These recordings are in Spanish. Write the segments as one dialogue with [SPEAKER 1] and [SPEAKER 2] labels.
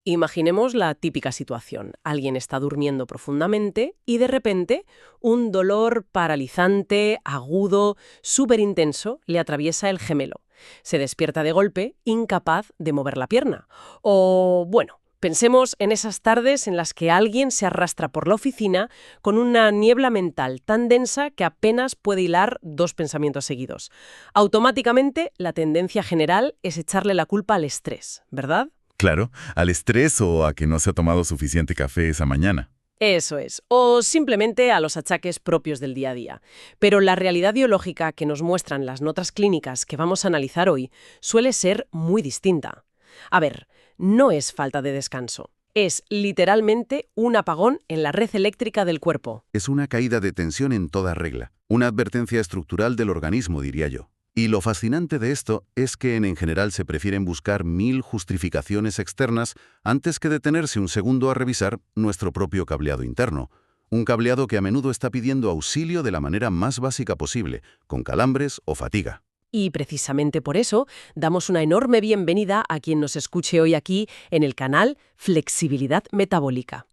[SPEAKER 1] Imaginemos la típica situación. Alguien está durmiendo profundamente y de repente un dolor paralizante, agudo, súper intenso le atraviesa el gemelo. Se despierta de golpe, incapaz de mover la pierna. O, bueno, pensemos en esas tardes en las que alguien se arrastra por la oficina con una niebla mental tan densa que apenas puede hilar dos pensamientos seguidos. Automáticamente, la tendencia general es echarle la culpa al estrés, ¿verdad?
[SPEAKER 2] Claro, al estrés o a que no se ha tomado suficiente café esa mañana.
[SPEAKER 1] Eso es, o simplemente a los achaques propios del día a día. Pero la realidad biológica que nos muestran las notas clínicas que vamos a analizar hoy suele ser muy distinta. A ver, no es falta de descanso, es literalmente un apagón en la red eléctrica del cuerpo.
[SPEAKER 3] Es una caída de tensión en toda regla, una advertencia estructural del organismo, diría yo. Y lo fascinante de esto es que en general se prefieren buscar 1000 justificaciones externas antes que detenerse un segundo a revisar nuestro propio cableado interno. Un cableado que a menudo está pidiendo auxilio de la manera más básica posible, con calambres o fatiga.
[SPEAKER 1] Y precisamente por eso damos una enorme bienvenida a quien nos escuche hoy aquí en el canal Flexibilidad Metabólica.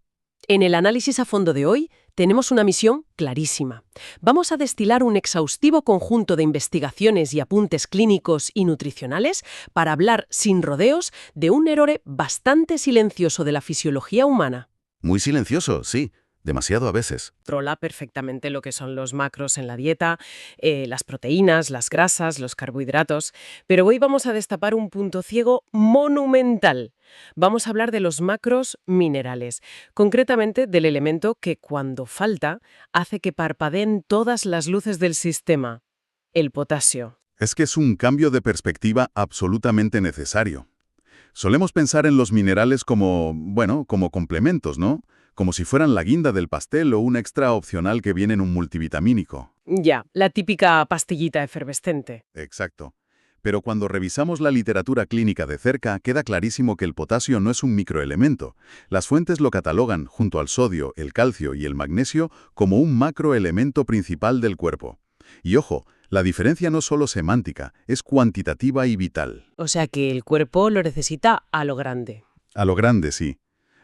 [SPEAKER 1] En el análisis a fondo de hoy tenemos una misión clarísima. Vamos a destilar un exhaustivo conjunto de investigaciones y apuntes clínicos y nutricionales para hablar sin rodeos de un error bastante silencioso de la fisiología humana.
[SPEAKER 3] Muy silencioso, sí, demasiado a veces.
[SPEAKER 1] Controla perfectamente lo que son los macros en la dieta, las proteínas, las grasas, los carbohidratos, pero hoy vamos a destapar un punto ciego monumental. Vamos a hablar de los macros minerales, concretamente del elemento que cuando falta hace que parpadeen todas las luces del sistema, el potasio.
[SPEAKER 2] Es que es un cambio de perspectiva absolutamente necesario. Solemos pensar en los minerales como, bueno, como complementos, ¿no? Como si fueran la guinda del pastel o un extra opcional que viene en un multivitamínico.
[SPEAKER 1] Ya, la típica pastillita efervescente.
[SPEAKER 2] Exacto. Pero cuando revisamos la literatura clínica de cerca, queda clarísimo que el potasio no es un microelemento. Las fuentes lo catalogan, junto al sodio, el calcio y el magnesio, como un macroelemento principal del cuerpo. Y ojo, la diferencia no es solo semántica, es cuantitativa y vital.
[SPEAKER 1] O sea que el cuerpo lo necesita a lo grande.
[SPEAKER 2] A lo grande, sí.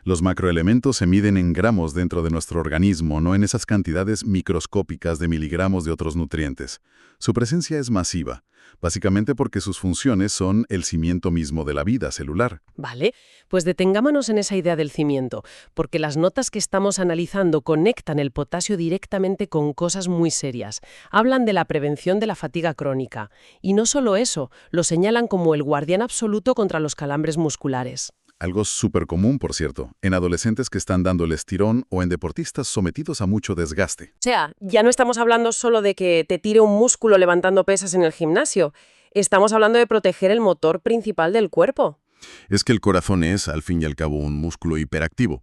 [SPEAKER 2] Los macroelementos se miden en gramos dentro de nuestro organismo, no en esas cantidades microscópicas de miligramos de otros nutrientes. Su presencia es masiva, básicamente porque sus funciones son el cimiento mismo de la vida celular.
[SPEAKER 1] Vale, pues detengámonos en esa idea del cimiento, porque las notas que estamos analizando conectan el potasio directamente con cosas muy serias. Hablan de la prevención de la fatiga crónica. Y no solo eso, lo señalan como el guardián absoluto contra los calambres musculares.
[SPEAKER 2] Algo súper común, por cierto, en adolescentes que están dando el estirón o en deportistas sometidos a mucho desgaste.
[SPEAKER 1] O sea, ya no estamos hablando solo de que te tire un músculo levantando pesas en el gimnasio. Estamos hablando de proteger el motor principal del cuerpo.
[SPEAKER 3] Es que el corazón es, al fin y al cabo, un músculo hiperactivo,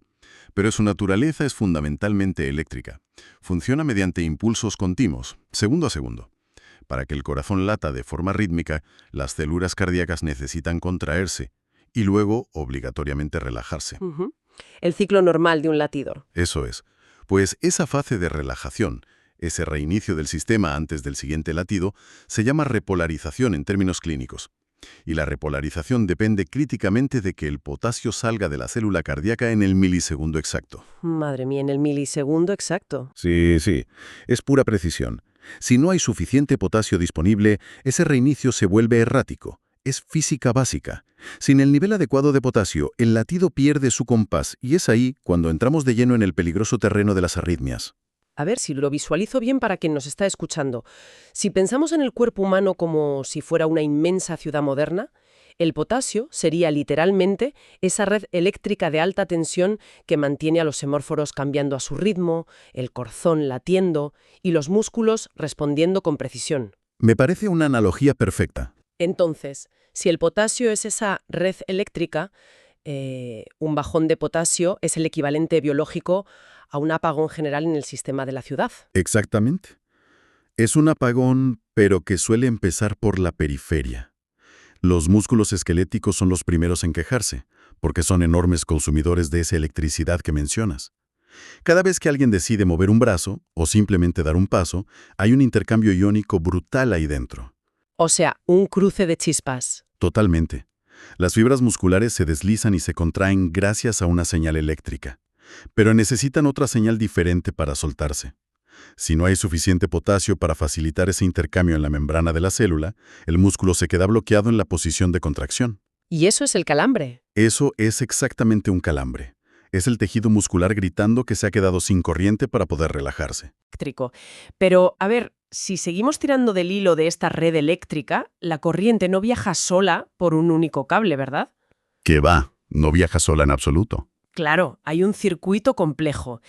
[SPEAKER 3] pero su naturaleza es fundamentalmente eléctrica. Funciona mediante impulsos continuos, segundo a segundo. Para que el corazón lata de forma rítmica, las células cardíacas necesitan contraerse y luego, obligatoriamente, relajarse.
[SPEAKER 1] El ciclo normal de un latido.
[SPEAKER 3] Eso es. Pues esa fase de relajación, ese reinicio del sistema antes del siguiente latido, se llama repolarización en términos clínicos. Y la repolarización depende críticamente de que el potasio salga de la célula cardíaca en el milisegundo exacto.
[SPEAKER 1] Madre mía, en el milisegundo exacto.
[SPEAKER 3] Sí, sí. Es pura precisión. Si no hay suficiente potasio disponible, ese reinicio se vuelve errático. Es física básica. Sin el nivel adecuado de potasio, el latido pierde su compás y es ahí cuando entramos de lleno en el peligroso terreno de las arritmias.
[SPEAKER 1] A ver si lo visualizo bien para quien nos está escuchando. Si pensamos en el cuerpo humano como si fuera una inmensa ciudad moderna, el potasio sería literalmente esa red eléctrica de alta tensión que mantiene a los hemóforos cambiando a su ritmo, el corazón latiendo y los músculos respondiendo con precisión.
[SPEAKER 3] Me parece una analogía perfecta.
[SPEAKER 1] Entonces, si el potasio es esa red eléctrica, un bajón de potasio es el equivalente biológico a un apagón general en el sistema de la ciudad.
[SPEAKER 3] Exactamente. Es un apagón, pero que suele empezar por la periferia. Los músculos esqueléticos son los primeros en quejarse, porque son enormes consumidores de esa electricidad que mencionas. Cada vez que alguien decide mover un brazo, o simplemente dar un paso, hay un intercambio iónico brutal ahí dentro.
[SPEAKER 1] O sea, un cruce de chispas.
[SPEAKER 3] Totalmente.
[SPEAKER 2] Las fibras musculares se deslizan y se contraen gracias a una señal eléctrica, pero necesitan otra señal diferente para soltarse. Si no hay suficiente potasio para facilitar ese intercambio en la membrana de la célula, el músculo se queda bloqueado en la posición de contracción.
[SPEAKER 1] Y eso es el calambre.
[SPEAKER 2] Eso es exactamente un calambre. Es el tejido muscular gritando que se ha quedado sin corriente para poder relajarse.
[SPEAKER 1] Eléctrico. Pero, a ver, si seguimos tirando del hilo de esta red eléctrica, la corriente no viaja sola por un único cable, ¿verdad?
[SPEAKER 2] ¿Qué va? No viaja sola en absoluto.
[SPEAKER 1] Claro, hay un circuito complejo.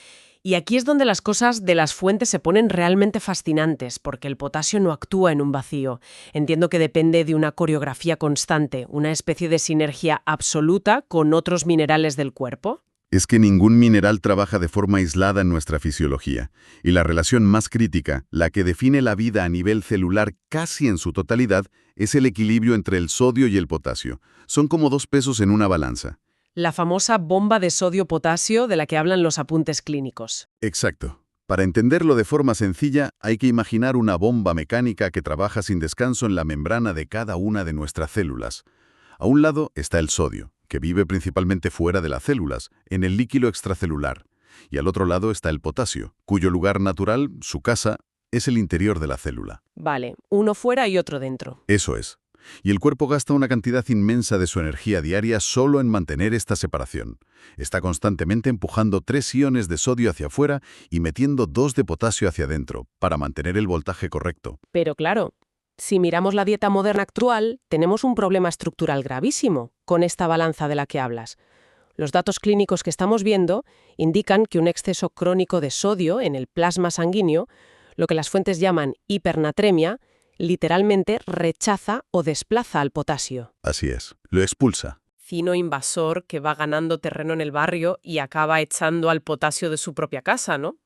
[SPEAKER 1] Y aquí es donde las cosas de las fuentes se ponen realmente fascinantes, porque el potasio no actúa en un vacío. Entiendo que depende de una coreografía constante, una especie de sinergia absoluta con otros minerales del cuerpo.
[SPEAKER 2] Es que ningún mineral trabaja de forma aislada en nuestra fisiología, y la relación más crítica, la que define la vida a nivel celular casi en su totalidad, es el equilibrio entre el sodio y el potasio. Son como dos pesos en una balanza.
[SPEAKER 1] La famosa bomba de sodio-potasio de la que hablan los apuntes clínicos.
[SPEAKER 2] Exacto. Para entenderlo de forma sencilla, hay que imaginar una bomba mecánica que trabaja sin descanso en la membrana de cada una de nuestras células. A un lado está el sodio, que vive principalmente fuera de las células, en el líquido extracelular. Y al otro lado está el potasio, cuyo lugar natural, su casa, es el interior de la célula.
[SPEAKER 1] Vale, uno fuera y otro dentro.
[SPEAKER 2] Eso es. Y el cuerpo gasta una cantidad inmensa de su energía diaria solo en mantener esta separación. Está constantemente empujando 3 iones de sodio hacia afuera y metiendo 2 de potasio hacia adentro, para mantener el voltaje correcto.
[SPEAKER 1] Pero claro, si miramos la dieta moderna actual, tenemos un problema estructural gravísimo con esta balanza de la que hablas. Los datos clínicos que estamos viendo indican que un exceso crónico de sodio en el plasma sanguíneo, lo que las fuentes llaman hipernatremia, literalmente rechaza o desplaza al potasio.
[SPEAKER 2] Así es, lo expulsa.
[SPEAKER 1] Fino invasor que va ganando terreno en el barrio y acaba echando al potasio de su propia casa, ¿no?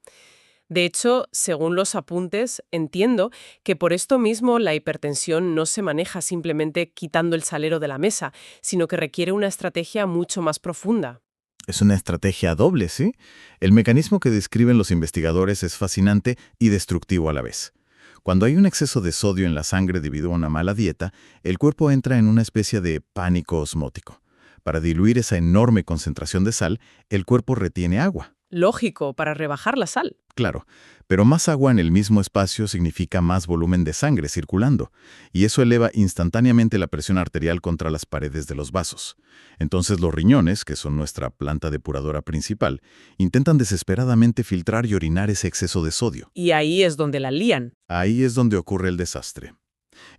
[SPEAKER 1] De hecho, según los apuntes, entiendo que por esto mismo la hipertensión no se maneja simplemente quitando el salero de la mesa, sino que requiere una estrategia mucho más profunda.
[SPEAKER 4] Es una estrategia doble, ¿sí? El mecanismo que describen los investigadores es fascinante y destructivo a la vez. Cuando hay un exceso de sodio en la sangre debido a una mala dieta, el cuerpo entra en una especie de pánico osmótico. Para diluir esa enorme concentración de sal, el cuerpo retiene agua.
[SPEAKER 1] Lógico, para rebajar la sal.
[SPEAKER 4] Claro, pero más agua en el mismo espacio significa más volumen de sangre circulando, y eso eleva instantáneamente la presión arterial contra las paredes de los vasos. Entonces los riñones, que son nuestra planta depuradora principal, intentan desesperadamente filtrar y orinar ese exceso de sodio.
[SPEAKER 1] Y ahí es donde la lían.
[SPEAKER 4] Ahí es donde ocurre el desastre.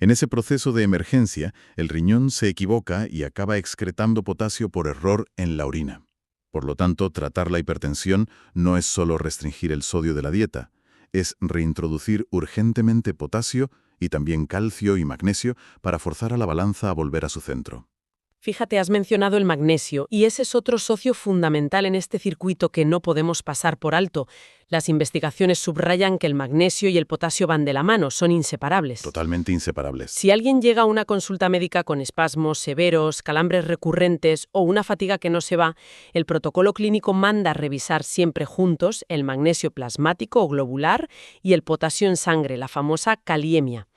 [SPEAKER 4] En ese proceso de emergencia, el riñón se equivoca y acaba excretando potasio por error en la orina. Por lo tanto, tratar la hipertensión no es solo restringir el sodio de la dieta, es reintroducir urgentemente potasio y también calcio y magnesio para forzar a la balanza a volver a su centro.
[SPEAKER 1] Fíjate, has mencionado el magnesio, y ese es otro socio fundamental en este circuito que no podemos pasar por alto. Las investigaciones subrayan que el magnesio y el potasio van de la mano, son inseparables.
[SPEAKER 2] Totalmente inseparables.
[SPEAKER 1] Si alguien llega a una consulta médica con espasmos severos, calambres recurrentes o una fatiga que no se va, el protocolo clínico manda revisar siempre juntos el magnesio plasmático o globular y el potasio en sangre, la famosa caliemia.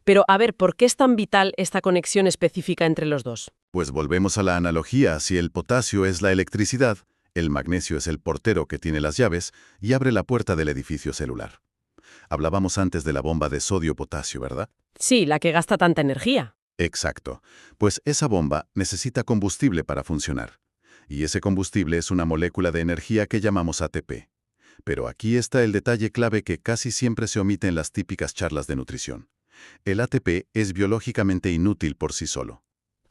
[SPEAKER 1] Pero, a ver, ¿por qué es tan vital esta conexión específica entre los dos?
[SPEAKER 2] Pues volvemos a la analogía, si el potasio es la electricidad, el magnesio es el portero que tiene las llaves y abre la puerta del edificio celular. Hablábamos antes de la bomba de sodio-potasio, ¿verdad?
[SPEAKER 1] Sí, la que gasta tanta energía.
[SPEAKER 2] Exacto. Pues esa bomba necesita combustible para funcionar. Y ese combustible es una molécula de energía que llamamos ATP. Pero aquí está el detalle clave que casi siempre se omite en las típicas charlas de nutrición. El ATP es biológicamente inútil por sí solo.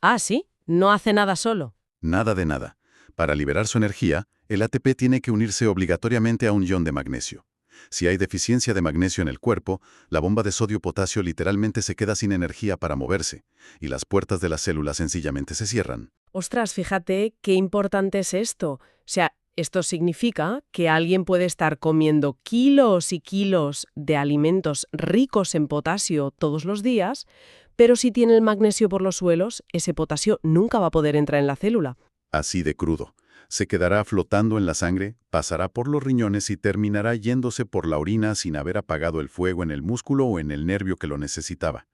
[SPEAKER 1] Ah, ¿sí? ¿No hace nada solo?
[SPEAKER 2] Nada de nada. Para liberar su energía, el ATP tiene que unirse obligatoriamente a un ion de magnesio. Si hay deficiencia de magnesio en el cuerpo, la bomba de sodio-potasio literalmente se queda sin energía para moverse, y las puertas de las células sencillamente se cierran.
[SPEAKER 1] Ostras, fíjate qué importante es esto. O sea, esto significa que alguien puede estar comiendo kilos y kilos de alimentos ricos en potasio todos los días, pero si tiene el magnesio por los suelos, ese potasio nunca va a poder entrar en la célula.
[SPEAKER 2] Así de crudo. Se quedará flotando en la sangre, pasará por los riñones y terminará yéndose por la orina sin haber apagado el fuego en el músculo o en el nervio que lo necesitaba.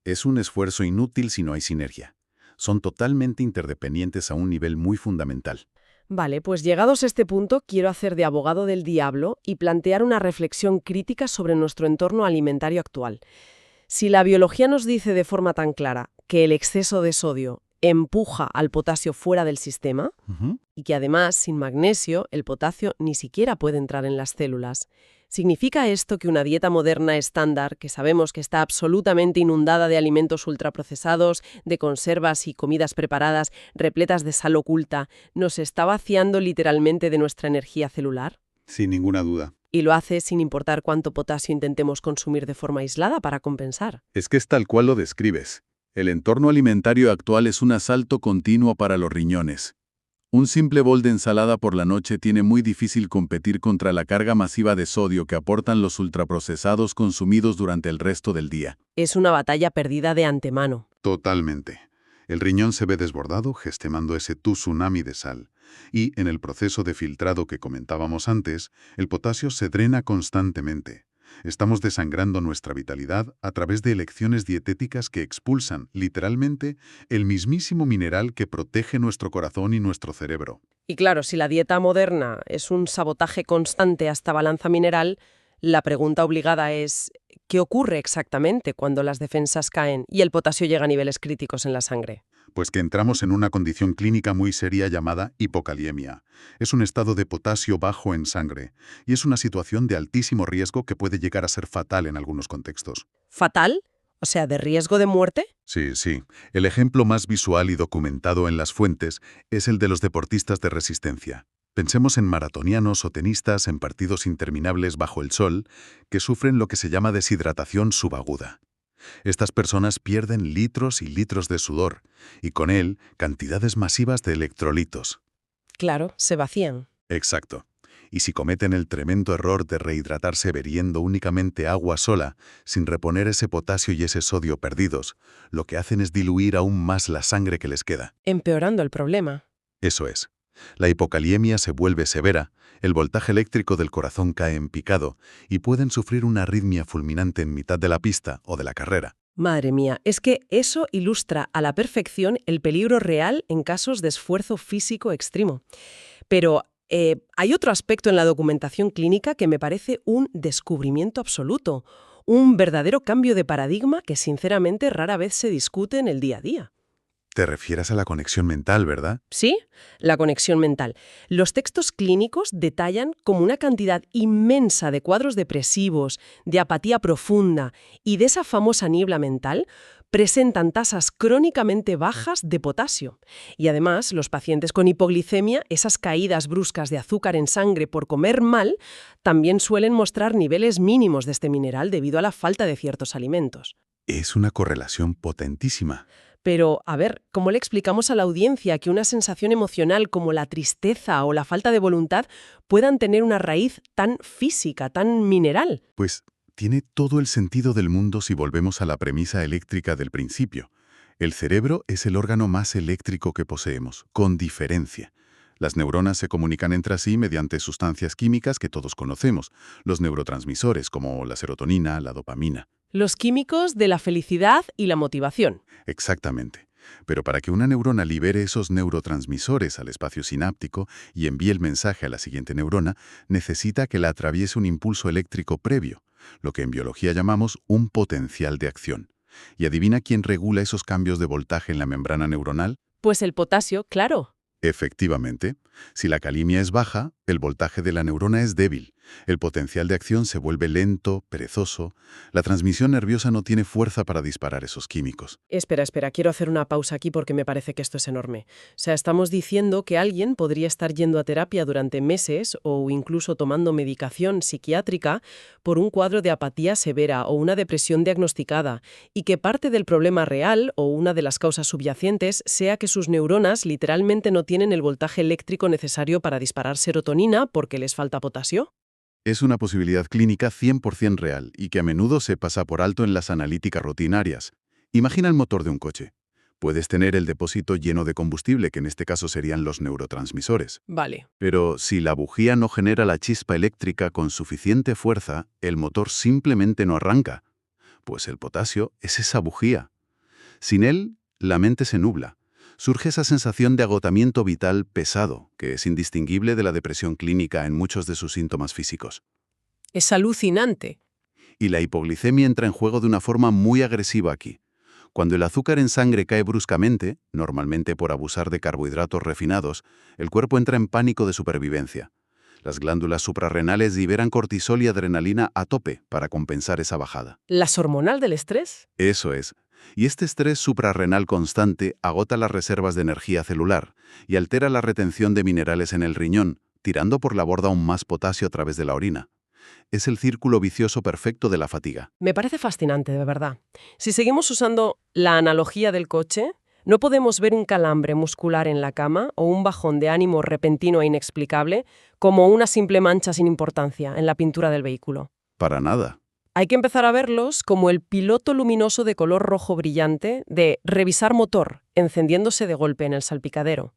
[SPEAKER 2] Es un esfuerzo inútil si no hay sinergia. Son totalmente interdependientes a un nivel muy fundamental.
[SPEAKER 1] Vale, pues llegados a este punto, quiero hacer de abogado del diablo y plantear una reflexión crítica sobre nuestro entorno alimentario actual. Si la biología nos dice de forma tan clara que el exceso de sodio empuja al potasio fuera del sistema, y que además, sin magnesio, el potasio ni siquiera puede entrar en las células, ¿significa esto que una dieta moderna estándar, que sabemos que está absolutamente inundada de alimentos ultraprocesados, de conservas y comidas preparadas repletas de sal oculta, nos está vaciando literalmente de nuestra energía celular?
[SPEAKER 2] Sin ninguna duda.
[SPEAKER 1] Y lo hace sin importar cuánto potasio intentemos consumir de forma aislada para compensar.
[SPEAKER 2] Es que es tal cual lo describes. El entorno alimentario actual es un asalto continuo para los riñones. Un simple bol de ensalada por la noche tiene muy difícil competir contra la carga masiva de sodio que aportan los ultraprocesados consumidos durante el resto del día.
[SPEAKER 1] Es una batalla perdida de antemano.
[SPEAKER 3] Totalmente. El riñón se ve desbordado gestionando ese tsunami de sal. Y, en el proceso de filtrado que comentábamos antes, el potasio se drena constantemente. Estamos desangrando nuestra vitalidad a través de elecciones dietéticas que expulsan, literalmente, el mismísimo mineral que protege nuestro corazón y nuestro cerebro.
[SPEAKER 1] Y claro, si la dieta moderna es un sabotaje constante a esta balanza mineral, la pregunta obligada es, ¿qué ocurre exactamente cuando las defensas caen y el potasio llega a niveles críticos en la sangre?
[SPEAKER 3] Pues que entramos en una condición clínica muy seria llamada hipokaliemia. Es un estado de potasio bajo en sangre y es una situación de altísimo riesgo que puede llegar a ser fatal en algunos contextos.
[SPEAKER 1] ¿Fatal? O sea, ¿de riesgo de muerte?
[SPEAKER 3] Sí. El ejemplo más visual y documentado en las fuentes es el de los deportistas de resistencia. Pensemos en maratonianos o tenistas en partidos interminables bajo el sol que sufren lo que se llama deshidratación subaguda. Estas personas pierden litros y litros de sudor y con él cantidades masivas de electrolitos.
[SPEAKER 1] Claro, se vacían.
[SPEAKER 3] Exacto. Y si cometen el tremendo error de rehidratarse bebiendo únicamente agua sola, sin reponer ese potasio y ese sodio perdidos, lo que hacen es diluir aún más la sangre que les queda.
[SPEAKER 1] Empeorando el problema.
[SPEAKER 3] Eso es. La hipokaliemia se vuelve severa, el voltaje eléctrico del corazón cae en picado y pueden sufrir una arritmia fulminante en mitad de la pista o de la carrera.
[SPEAKER 1] Madre mía, es que eso ilustra a la perfección el peligro real en casos de esfuerzo físico extremo. Pero hay otro aspecto en la documentación clínica que me parece un descubrimiento absoluto, un verdadero cambio de paradigma que sinceramente rara vez se discute en el día a día.
[SPEAKER 3] Te refieres a la conexión mental, ¿verdad?
[SPEAKER 1] Sí, la conexión mental. Los textos clínicos detallan como una cantidad inmensa de cuadros depresivos, de apatía profunda y de esa famosa niebla mental presentan tasas crónicamente bajas de potasio. Y además, los pacientes con hipoglicemia, esas caídas bruscas de azúcar en sangre por comer mal, también suelen mostrar niveles mínimos de este mineral debido a la falta de ciertos alimentos.
[SPEAKER 3] Es una correlación potentísima.
[SPEAKER 1] Pero, a ver, ¿cómo le explicamos a la audiencia que una sensación emocional como la tristeza o la falta de voluntad puedan tener una raíz tan física, tan mineral?
[SPEAKER 3] Pues tiene todo el sentido del mundo si volvemos a la premisa eléctrica del principio. El cerebro es el órgano más eléctrico que poseemos, con diferencia. Las neuronas se comunican entre sí mediante sustancias químicas que todos conocemos, los neurotransmisores como la serotonina, la dopamina.
[SPEAKER 1] Los químicos de la felicidad y la motivación.
[SPEAKER 3] Exactamente. Pero para que una neurona libere esos neurotransmisores al espacio sináptico y envíe el mensaje a la siguiente neurona, necesita que la atraviese un impulso eléctrico previo, lo que en biología llamamos un potencial de acción. ¿Y adivina quién regula esos cambios de voltaje en la membrana neuronal?
[SPEAKER 1] Pues el potasio, claro.
[SPEAKER 3] Efectivamente, si la calimia es baja, el voltaje de la neurona es débil. El potencial de acción se vuelve lento, perezoso. La transmisión nerviosa no tiene fuerza para disparar esos químicos.
[SPEAKER 1] Espera, quiero hacer una pausa aquí porque me parece que esto es enorme. O sea, estamos diciendo que alguien podría estar yendo a terapia durante meses o incluso tomando medicación psiquiátrica por un cuadro de apatía severa o una depresión diagnosticada y que parte del problema real o una de las causas subyacentes sea que sus neuronas literalmente no tienen el voltaje eléctrico necesario para disparar serotonina porque les falta potasio.
[SPEAKER 3] Es una posibilidad clínica 100% real y que a menudo se pasa por alto en las analíticas rutinarias. Imagina el motor de un coche. Puedes tener el depósito lleno de combustible, que en este caso serían los neurotransmisores.
[SPEAKER 1] Vale.
[SPEAKER 3] Pero si la bujía no genera la chispa eléctrica con suficiente fuerza, el motor simplemente no arranca. Pues el potasio es esa bujía. Sin él, la mente se nubla. surge esa sensación de agotamiento vital pesado, que es indistinguible de la depresión clínica en muchos de sus síntomas físicos.
[SPEAKER 1] Es alucinante.
[SPEAKER 3] Y la hipoglicemia entra en juego de una forma muy agresiva aquí. Cuando el azúcar en sangre cae bruscamente, normalmente por abusar de carbohidratos refinados, el cuerpo entra en pánico de supervivencia. Las glándulas suprarrenales liberan cortisol y adrenalina a tope para compensar esa bajada.
[SPEAKER 1] ¿Las hormonal del estrés?
[SPEAKER 3] Eso es. Y este estrés suprarrenal constante agota las reservas de energía celular y altera la retención de minerales en el riñón, tirando por la borda aún más potasio a través de la orina. Es el círculo vicioso perfecto de la fatiga.
[SPEAKER 1] Me parece fascinante, de verdad. Si seguimos usando la analogía del coche, no podemos ver un calambre muscular en la cama o un bajón de ánimo repentino e inexplicable como una simple mancha sin importancia en la pintura del vehículo.
[SPEAKER 3] Para nada.
[SPEAKER 1] Hay que empezar a verlos como el piloto luminoso de color rojo brillante de revisar motor, encendiéndose de golpe en el salpicadero.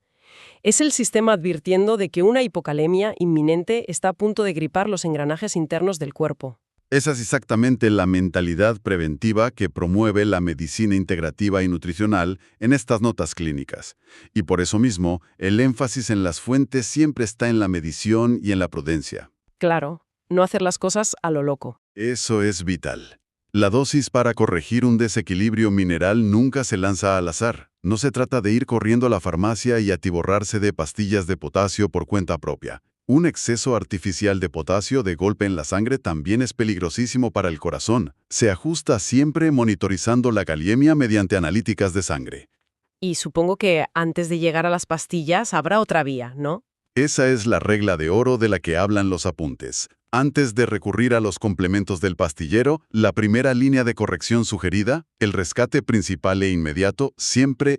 [SPEAKER 1] Es el sistema advirtiendo de que una hipocalemia inminente está a punto de gripar los engranajes internos del cuerpo.
[SPEAKER 2] Esa es exactamente la mentalidad preventiva que promueve la medicina integrativa y nutricional en estas notas clínicas. Y por eso mismo, el énfasis en las fuentes siempre está en la medición y en la prudencia.
[SPEAKER 1] Claro, no hacer las cosas a lo loco.
[SPEAKER 2] Eso es vital. La dosis para corregir un desequilibrio mineral nunca se lanza al azar. No se trata de ir corriendo a la farmacia y atiborrarse de pastillas de potasio por cuenta propia. Un exceso artificial de potasio de golpe en la sangre también es peligrosísimo para el corazón. Se ajusta siempre monitorizando la calemia mediante analíticas de sangre.
[SPEAKER 1] Y supongo que antes de llegar a las pastillas habrá otra vía, ¿no?
[SPEAKER 2] Esa es la regla de oro de la que hablan los apuntes. Antes de recurrir a los complementos del pastillero, la primera línea de corrección sugerida, el rescate principal e inmediato, siempre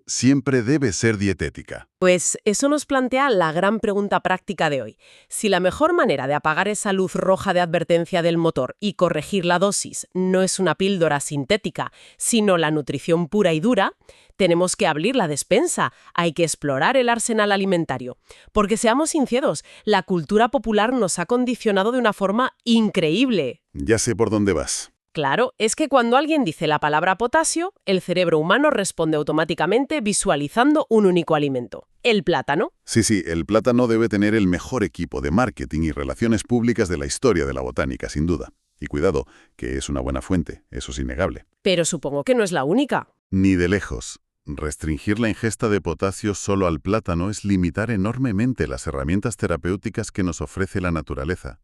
[SPEAKER 2] debe ser dietética.
[SPEAKER 1] Pues eso nos plantea la gran pregunta práctica de hoy. Si la mejor manera de apagar esa luz roja de advertencia del motor y corregir la dosis no es una píldora sintética, sino la nutrición pura y dura, tenemos que abrir la despensa, hay que explorar el arsenal alimentario. Porque seamos sinceros, la cultura popular nos ha condicionado de una forma increíble.
[SPEAKER 2] Ya sé por dónde vas.
[SPEAKER 1] Claro, es que cuando alguien dice la palabra potasio, el cerebro humano responde automáticamente visualizando un único alimento, el plátano.
[SPEAKER 2] Sí, el plátano debe tener el mejor equipo de marketing y relaciones públicas de la historia de la botánica, sin duda. Y cuidado, que es una buena fuente, eso es innegable.
[SPEAKER 1] Pero supongo que no es la única.
[SPEAKER 2] Ni de lejos. Restringir la ingesta de potasio solo al plátano es limitar enormemente las herramientas terapéuticas que nos ofrece la naturaleza.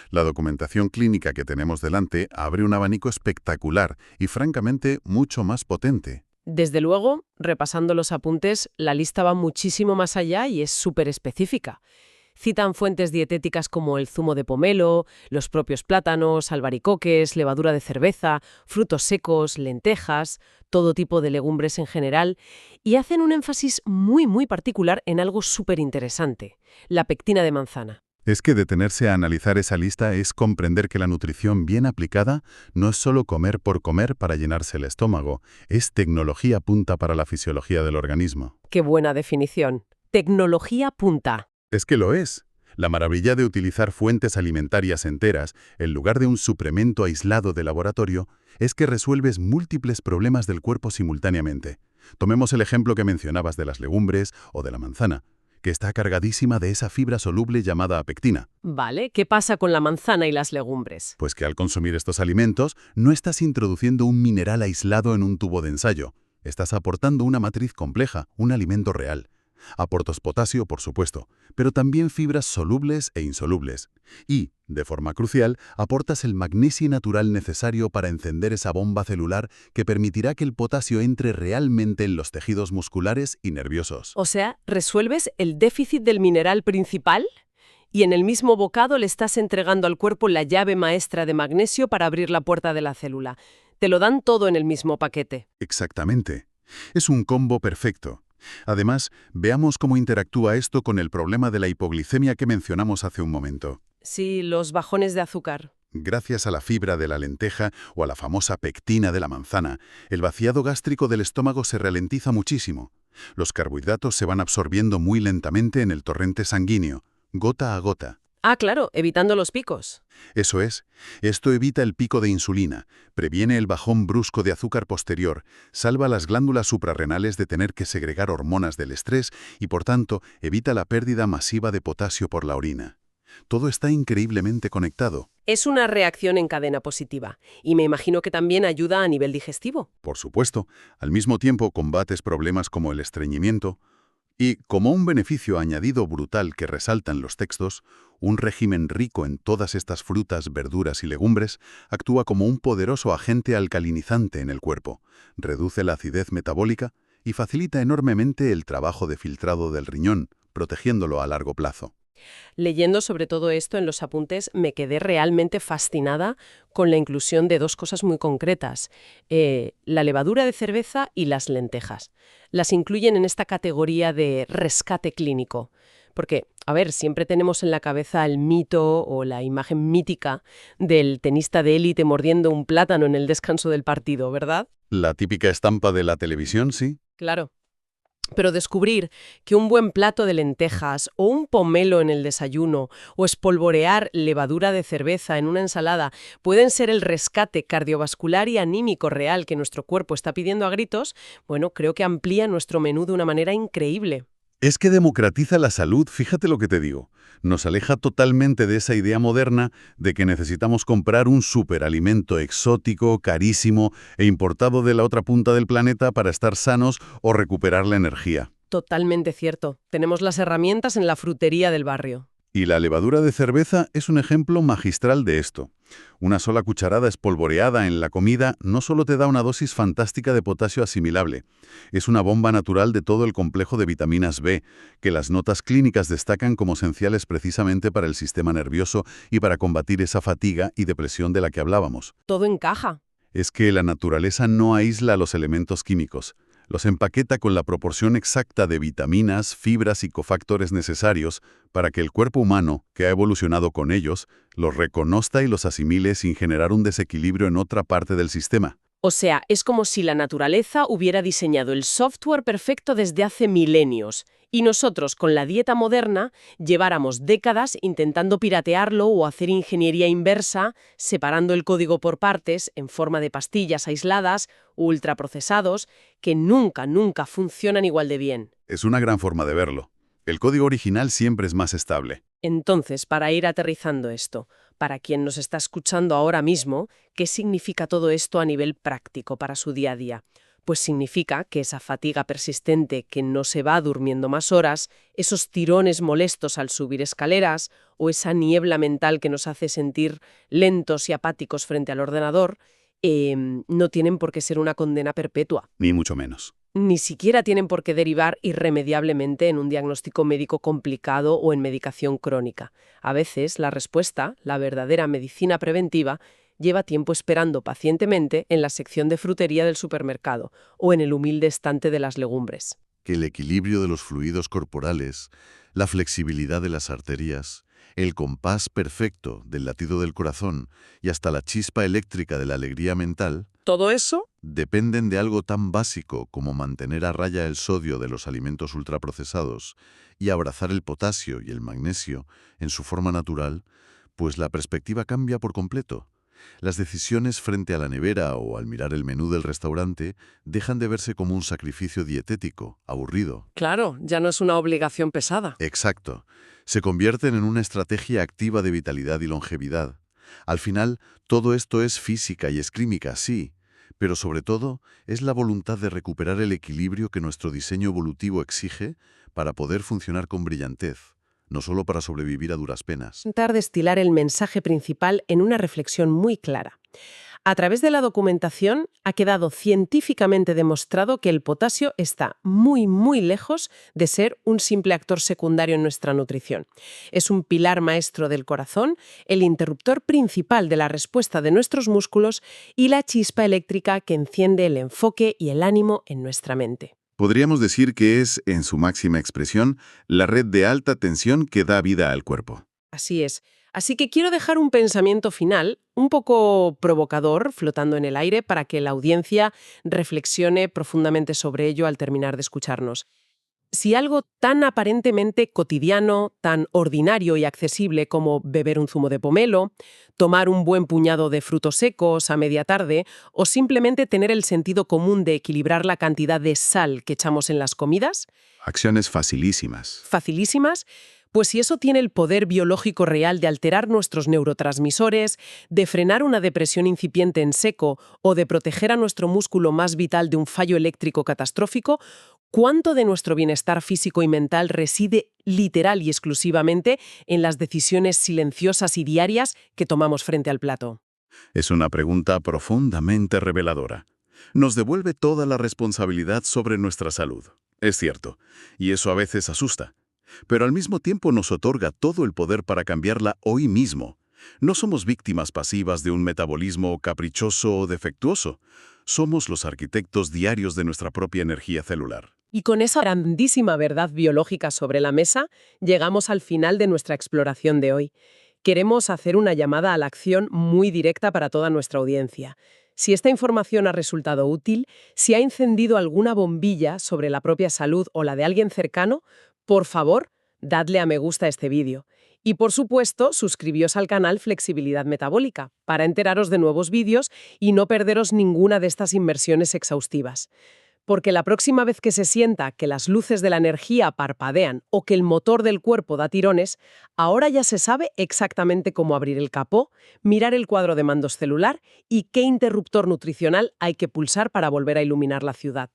[SPEAKER 2] La documentación clínica que tenemos delante abre un abanico espectacular y, francamente, mucho más potente.
[SPEAKER 1] Desde luego, repasando los apuntes, la lista va muchísimo más allá y es súper específica. Citan fuentes dietéticas como el zumo de pomelo, los propios plátanos, albaricoques, levadura de cerveza, frutos secos, lentejas, todo tipo de legumbres en general, y hacen un énfasis muy particular en algo súper interesante, la pectina de manzana.
[SPEAKER 2] Es que detenerse a analizar esa lista es comprender que la nutrición bien aplicada no es solo comer por comer para llenarse el estómago, es tecnología punta para la fisiología del organismo.
[SPEAKER 1] ¡Qué buena definición! Tecnología punta.
[SPEAKER 2] Es que lo es. La maravilla de utilizar fuentes alimentarias enteras en lugar de un suplemento aislado de laboratorio es que resuelves múltiples problemas del cuerpo simultáneamente. Tomemos el ejemplo que mencionabas de las legumbres o de la manzana, que está cargadísima de esa fibra soluble llamada pectina.
[SPEAKER 1] Vale, ¿qué pasa con la manzana y las legumbres?
[SPEAKER 2] Pues que al consumir estos alimentos no estás introduciendo un mineral aislado en un tubo de ensayo. Estás aportando una matriz compleja, un alimento real. Aportas potasio, por supuesto, pero también fibras solubles e insolubles. Y, de forma crucial, aportas el magnesio natural necesario para encender esa bomba celular que permitirá que el potasio entre realmente en los tejidos musculares y nerviosos.
[SPEAKER 1] O sea, ¿resuelves el déficit del mineral principal? Y en el mismo bocado le estás entregando al cuerpo la llave maestra de magnesio para abrir la puerta de la célula. Te lo dan todo en el mismo paquete.
[SPEAKER 2] Exactamente. Es un combo perfecto. Además, veamos cómo interactúa esto con el problema de la hipoglicemia que mencionamos hace un momento.
[SPEAKER 1] Sí, los bajones de azúcar.
[SPEAKER 2] Gracias a la fibra de la lenteja o a la famosa pectina de la manzana, el vaciado gástrico del estómago se ralentiza muchísimo. Los carbohidratos se van absorbiendo muy lentamente en el torrente sanguíneo, gota a gota.
[SPEAKER 1] Ah, claro, evitando los picos.
[SPEAKER 2] Eso es. Esto evita el pico de insulina, previene el bajón brusco de azúcar posterior, salva las glándulas suprarrenales de tener que segregar hormonas del estrés y, por tanto, evita la pérdida masiva de potasio por la orina. Todo está increíblemente conectado.
[SPEAKER 1] Es una reacción en cadena positiva, y me imagino que también ayuda a nivel digestivo.
[SPEAKER 2] Por supuesto, al mismo tiempo combates problemas como el estreñimiento y, como un beneficio añadido brutal que resaltan los textos, un régimen rico en todas estas frutas, verduras y legumbres actúa como un poderoso agente alcalinizante en el cuerpo, reduce la acidez metabólica y facilita enormemente el trabajo de filtrado del riñón, protegiéndolo a largo plazo.
[SPEAKER 1] Leyendo sobre todo esto en los apuntes, me quedé realmente fascinada con la inclusión de dos cosas muy concretas, la levadura de cerveza y las lentejas. Las incluyen en esta categoría de rescate clínico. Porque, a ver, siempre tenemos en la cabeza el mito o la imagen mítica del tenista de élite mordiendo un plátano en el descanso del partido, ¿verdad?
[SPEAKER 2] La típica estampa de la televisión, sí.
[SPEAKER 1] Claro. Pero descubrir que un buen plato de lentejas o un pomelo en el desayuno o espolvorear levadura de cerveza en una ensalada pueden ser el rescate cardiovascular y anímico real que nuestro cuerpo está pidiendo a gritos, bueno, creo que amplía nuestro menú de una manera increíble.
[SPEAKER 2] Es que democratiza la salud, fíjate lo que te digo. Nos aleja totalmente de esa idea moderna de que necesitamos comprar un superalimento exótico, carísimo e importado de la otra punta del planeta para estar sanos o recuperar la energía.
[SPEAKER 1] Totalmente cierto. Tenemos las herramientas en la frutería del barrio.
[SPEAKER 2] Y la levadura de cerveza es un ejemplo magistral de esto. Una sola cucharada espolvoreada en la comida no solo te da una dosis fantástica de potasio asimilable, es una bomba natural de todo el complejo de vitaminas B, que las notas clínicas destacan como esenciales precisamente para el sistema nervioso y para combatir esa fatiga y depresión de la que hablábamos.
[SPEAKER 1] Todo encaja.
[SPEAKER 2] Es que la naturaleza no aísla los elementos químicos. Los empaqueta con la proporción exacta de vitaminas, fibras y cofactores necesarios para que el cuerpo humano, que ha evolucionado con ellos, los reconozca y los asimile sin generar un desequilibrio en otra parte del sistema.
[SPEAKER 1] O sea, es como si la naturaleza hubiera diseñado el software perfecto desde hace milenios y nosotros, con la dieta moderna, lleváramos décadas intentando piratearlo o hacer ingeniería inversa, separando el código por partes en forma de pastillas aisladas, ultraprocesados, que nunca funcionan igual de bien.
[SPEAKER 2] Es una gran forma de verlo. El código original siempre es más estable.
[SPEAKER 1] Entonces, para ir aterrizando esto, para quien nos está escuchando ahora mismo, ¿qué significa todo esto a nivel práctico para su día a día? Pues significa que esa fatiga persistente que no se va durmiendo más horas, esos tirones molestos al subir escaleras o esa niebla mental que nos hace sentir lentos y apáticos frente al ordenador, no tienen por qué ser una condena perpetua.
[SPEAKER 2] Ni mucho menos.
[SPEAKER 1] Ni siquiera tienen por qué derivar irremediablemente en un diagnóstico médico complicado o en medicación crónica. A veces la respuesta, la verdadera medicina preventiva, lleva tiempo esperando pacientemente en la sección de frutería del supermercado o en el humilde estante de las legumbres.
[SPEAKER 3] Que el equilibrio de los fluidos corporales, la flexibilidad de las arterias, el compás perfecto del latido del corazón y hasta la chispa eléctrica de la alegría mental,
[SPEAKER 1] ¿Todo eso?
[SPEAKER 3] dependen de algo tan básico como mantener a raya el sodio de los alimentos ultraprocesados y abrazar el potasio y el magnesio en su forma natural, pues la perspectiva cambia por completo. Las decisiones frente a la nevera o al mirar el menú del restaurante dejan de verse como un sacrificio dietético, aburrido.
[SPEAKER 1] Claro, ya no es una obligación pesada.
[SPEAKER 3] Exacto. Se convierten en una estrategia activa de vitalidad y longevidad. Al final, todo esto es física y escrímica, sí, pero sobre todo es la voluntad de recuperar el equilibrio que nuestro diseño evolutivo exige para poder funcionar con brillantez, no solo para sobrevivir a duras penas.
[SPEAKER 1] Intentar destilar el mensaje principal en una reflexión muy clara. A través de la documentación ha quedado científicamente demostrado que el potasio está muy lejos de ser un simple actor secundario en nuestra nutrición. Es un pilar maestro del corazón, el interruptor principal de la respuesta de nuestros músculos y la chispa eléctrica que enciende el enfoque y el ánimo en nuestra mente.
[SPEAKER 2] Podríamos decir que es, en su máxima expresión, la red de alta tensión que da vida al cuerpo.
[SPEAKER 1] Así es. Así que quiero dejar un pensamiento final, un poco provocador, flotando en el aire, para que la audiencia reflexione profundamente sobre ello al terminar de escucharnos. Si algo tan aparentemente cotidiano, tan ordinario y accesible como beber un zumo de pomelo, tomar un buen puñado de frutos secos a media tarde o simplemente tener el sentido común de equilibrar la cantidad de sal que echamos en las comidas,
[SPEAKER 2] Acciones facilísimas.
[SPEAKER 1] facilísimas, pues si eso tiene el poder biológico real de alterar nuestros neurotransmisores, de frenar una depresión incipiente en seco o de proteger a nuestro músculo más vital de un fallo eléctrico catastrófico, ¿cuánto de nuestro bienestar físico y mental reside literal y exclusivamente en las decisiones silenciosas y diarias que tomamos frente al plato?
[SPEAKER 2] Es una pregunta profundamente reveladora. Nos devuelve toda la responsabilidad sobre nuestra salud. Es cierto, y eso a veces asusta. Pero al mismo tiempo nos otorga todo el poder para cambiarla hoy mismo. No somos víctimas pasivas de un metabolismo caprichoso o defectuoso. Somos los arquitectos diarios de nuestra propia energía celular.
[SPEAKER 1] Y con esa grandísima verdad biológica sobre la mesa, llegamos al final de nuestra exploración de hoy. Queremos hacer una llamada a la acción muy directa para toda nuestra audiencia. Si esta información ha resultado útil, si ha encendido alguna bombilla sobre la propia salud o la de alguien cercano, por favor, dadle a me gusta a este vídeo. Y por supuesto, suscribíos al canal Flexibilidad Metabólica para enteraros de nuevos vídeos y no perderos ninguna de estas inmersiones exhaustivas. Porque la próxima vez que se sienta que las luces de la energía parpadean o que el motor del cuerpo da tirones, ahora ya se sabe exactamente cómo abrir el capó, mirar el cuadro de mandos celular y qué interruptor nutricional hay que pulsar para volver a iluminar la ciudad.